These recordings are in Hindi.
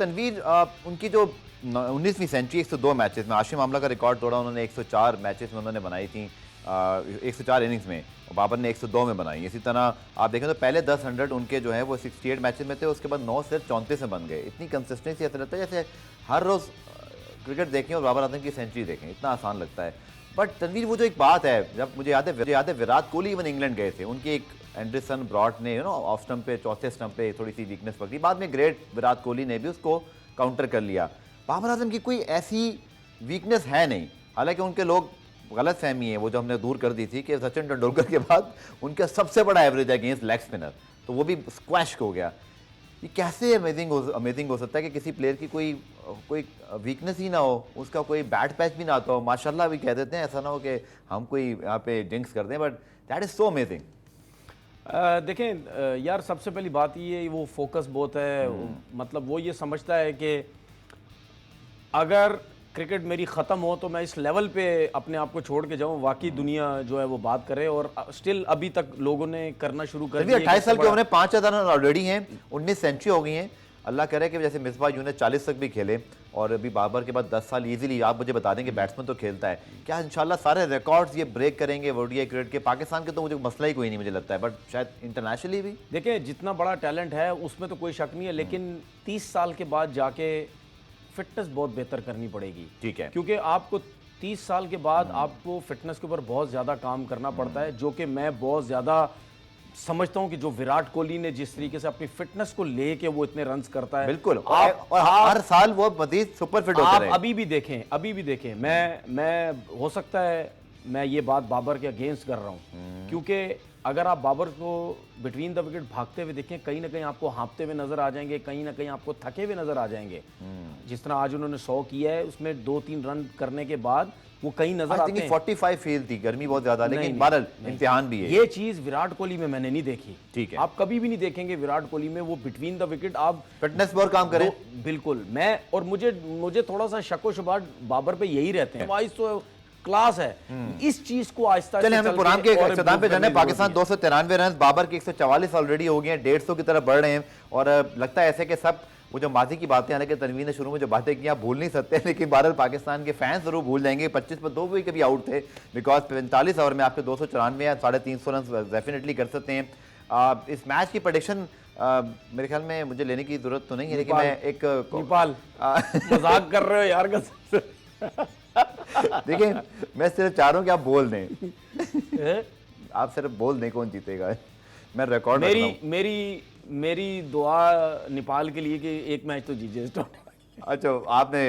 तनवीर उनकी जो 19वीं सेंचुरी 102 मैचेस में, आशिम आमला का रिकॉर्ड तोड़ा उन्होंने। 104 मैचेस में उन्होंने बनाई थी, 104 इनिंग्स में, और बाबर ने 102 में बनाई। इसी तरह आप देखें तो पहले 10 100 उनके जो है वो 68 मैचेस में थे, उसके बाद 9 सिर्फ 34 में बन गए। इतनी कंसिस्टेंसी ऐसा लगता है जैसे हर रोज़ क्रिकेट देखें और बाबर आजम की सेंचुरी देखें, इतना आसान लगता है। बट तनवीर, वो जो एक बात है, जब मुझे याद है विराट कोहली इवन इंग्लैंड गए थे, उनकी एक एंडरसन ब्रॉट ने ऑफ स्टंप पे, चौथे स्टंप पे थोड़ी सी वीकनेस पकड़ी, बाद में ग्रेट विराट कोहली ने भी उसको काउंटर कर लिया। बाबर आजम की कोई ऐसी वीकनेस है नहीं, हालांकि उनके लोग गलत फहमी है वो जो हमने दूर कर दी थी कि सचिन तेंदुलकर के बाद उनका सबसे बड़ा एवरेज है अगेंस्ट लेग स्पिनर, तो वो भी स्क्वैश हो गया। ये कैसे अमेजिंग हो सकता है कि किसी प्लेयर की कोई वीकनेस ही ना हो, उसका कोई बैट पैच भी ना आता हो, माशाल्लाह भी कह देते हैं, ऐसा ना हो कि हम कोई यहाँ पे जिंक्स कर दें, but that is so amazing. देखें यार, सबसे पहली बात ये वो फोकस बहुत है। मतलब वो ये समझता है कि अगर क्रिकेट मेरी ख़त्म हो तो मैं इस लेवल पे अपने आप को छोड़ के जाऊं, वाकई दुनिया जो है वो बात करे। और स्टिल अभी तक लोगों ने करना शुरू कर दिया। 28 साल की उम्र में 5000 रन ऑलरेडी हैं, 19 सेंचुरी हो गई हैं। अल्लाह करे कि जैसे मिसबाह यूनुस 40 तक भी खेले, और अभी बाबर के बाद 10 साल इजीली, आप मुझे बता दें कि बैट्समैन तो खेलता है, क्या इंशाल्लाह सारे रिकॉर्ड्स ये ब्रेक करेंगे ओडीआई क्रिकेट के? पाकिस्तान के तो मुझे मसला ही कोई नहीं मुझे लगता है, बट शायद इंटरनेशनली भी। देखिए, जितना बड़ा टैलेंट है उसमें तो कोई शक नहीं है, लेकिन 30 साल के बाद जाके फिटनेस बहुत बेहतर करनी पड़ेगी। ठीक है, क्योंकि आपको 30 साल के बाद आपको फिटनेस के ऊपर बहुत ज़्यादा काम करना पड़ता है, जो कि मैं बहुत ज़्यादा समझता हूं कि जो विराट कोहली ने जिस तरीके से अपनी फिटनेस को लेके वो इतने रन्स करता है, बिल्कुल, और हर साल वो मजीद सुपर फिट होता है। अभी भी देखें, मैं हो सकता है मैं ये बात बाबर के अगेंस्ट कर रहा हूं, क्योंकि अगर आप बाबर को बिटवीन द विकेट भागते हुए देखें, कहीं ना कहीं आपको हाँपते हुए नजर आ जाएंगे, कहीं ना कहीं आपको थके हुए नजर आ जाएंगे। जिस तरह आज उन्होंने 100 किया है, उसमें 2-3 रन करने के बाद वो कहीं नजर आते हैं। 45 फील थी, गर्मी बहुत ज्यादा, लेकिन बहरहाल इम्तिहान भी है। ये चीज विराट कोहली में मैंने नहीं देखी। ठीक है, आप कभी भी नहीं देखेंगे विराट कोहली में वो बिटवीन द विकेट आप फिटनेस पर काम करें। बिल्कुल, मुझे थोड़ा सा शको शुबात बाबर पे यही रहते हैं। वाइस तो क्लास है, इस चीज को आहिस्ता चले हमें पुरान के इख्तिताम पे जाना है। पाकिस्तान 293 रन, बाबर के 144 ऑलरेडी हो गए हैं, 150 की तरफ बढ़ रहे हैं। और लगता है ऐसे कि सब वो जो माजी की बातें, हालांकि तनवीर ने शुरू में जो बातें की आप भूल नहीं सकते, लेकिन बहरहाल पाकिस्तान के फैंस जरूर भूल जाएंगे। 25 पर 2 भी कभी आउट थे, बिकॉज 45 ओवर में आपके 294 या 350 रन डेफिनेटली कर सकते हैं। इस मैच की प्रेडिक्शन मेरे ख्याल में मुझे लेने की जरूरत तो नहीं है, लेकिन मैं एक नेपाल मजाक कर रहे हो यार। देखिए, मैं सिर्फ चाह रहा हूँ कि आप बोल दें, आप सिर्फ बोल दें कौन जीतेगा। मैं रिकॉर्ड मेरी दुआ नेपाल के लिए कि एक मैच तो जीते। अच्छा, आपने,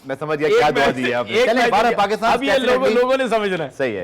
मैं समझ गया क्या दुआ दी है आपने। चलिए, भारत पाकिस्तान अब ये लोगों ने समझना है। सही है।